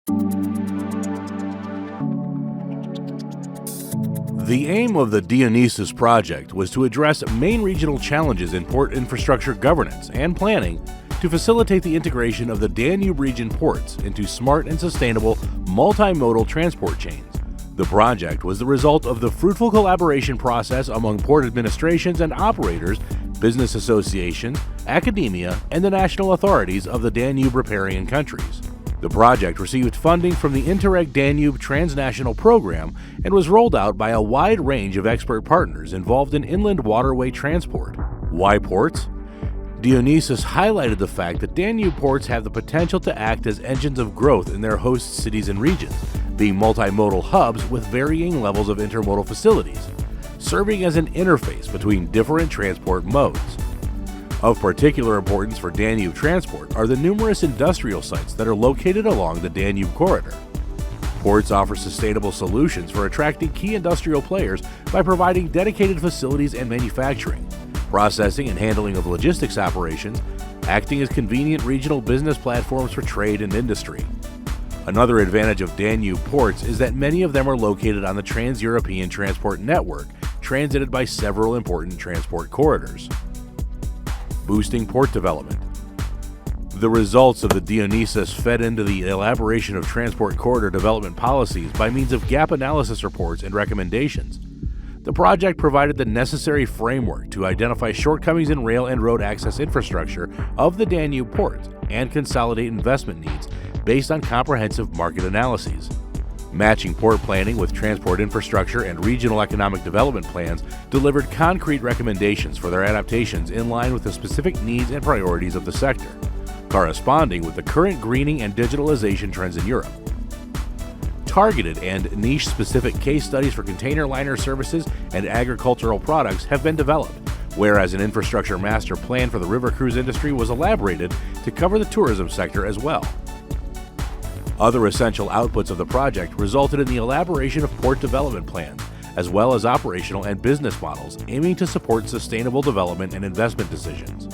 The aim of the Dionysus project was to address main regional challenges in port infrastructure governance and planning to facilitate the integration of the Danube region ports into smart and sustainable multimodal transport chains. The project was the result of the fruitful collaboration process among port administrations and operators, business associations, academia, and the national authorities of the Danube riparian countries. The project received funding from the Interreg Danube Transnational Program and was rolled out by a wide range of expert partners involved in inland waterway transport. Why ports? Dionysus highlighted the fact that Danube ports have the potential to act as engines of growth in their host cities and regions, being multimodal hubs with varying levels of intermodal facilities, serving as an interface between different transport modes. Of particular importance for Danube transport are the numerous industrial sites that are located along the Danube corridor. Ports offer sustainable solutions for attracting key industrial players by providing dedicated facilities and manufacturing, processing and handling of logistics operations, acting as convenient regional business platforms for trade and industry. Another advantage of Danube ports is that many of them are located on the Trans-European Transport Network, transited by several important transport corridors. Boosting port development. The results of the Dionysus fed into the elaboration of transport corridor development policies by means of gap analysis reports and recommendations. The project provided the necessary framework to identify shortcomings in rail and road access infrastructure of the Danube ports and consolidate investment needs based on comprehensive market analyses. Matching port planning with transport infrastructure and regional economic development plans delivered concrete recommendations for their adaptations in line with the specific needs and priorities of the sector, corresponding with the current greening and digitalization trends in Europe. Targeted and niche-specific case studies for container liner services and agricultural products have been developed, whereas an infrastructure master plan for the river cruise industry was elaborated to cover the tourism sector as well. Other essential outputs of the project resulted in the elaboration of port development plans, as well as operational and business models aiming to support sustainable development and investment decisions.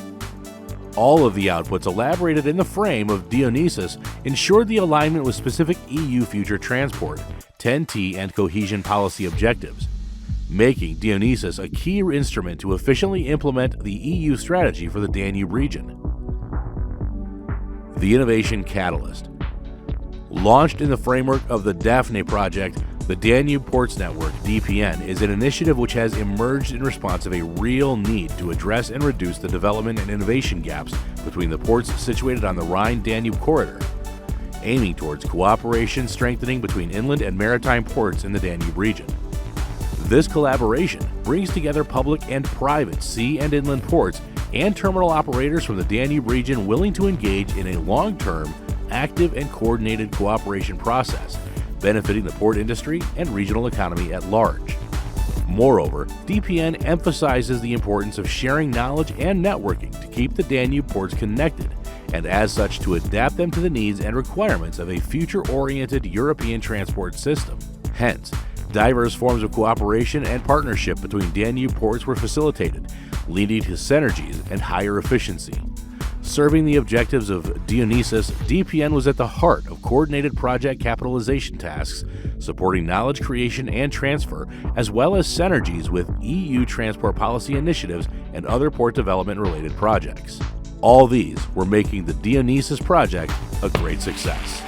All of the outputs elaborated in the frame of Dionysus ensured the alignment with specific EU future transport, TEN-T and cohesion policy objectives, making Dionysus a key instrument to efficiently implement the EU strategy for the Danube region. The Innovation Catalyst. Launched in the framework of the Daphne project, the Danube Ports Network, DPN, is an initiative which has emerged in response of a real need to address and reduce the development and innovation gaps between the ports situated on the Rhine-Danube corridor, aiming towards cooperation strengthening between inland and maritime ports in the Danube region. This collaboration brings together public and private sea and inland ports and terminal operators from the Danube region willing to engage in a long-term, active and coordinated cooperation process, benefiting the port industry and regional economy at large. Moreover, DPN emphasizes the importance of sharing knowledge and networking to keep the Danube ports connected, and as such to adapt them to the needs and requirements of a future-oriented European transport system. Hence, diverse forms of cooperation and partnership between Danube ports were facilitated, leading to synergies and higher efficiency. Serving the objectives of Dionysus, DPN was at the heart of coordinated project capitalization tasks, supporting knowledge creation and transfer, as well as synergies with EU transport policy initiatives and other port development-related projects. All these were making the Dionysus project a great success.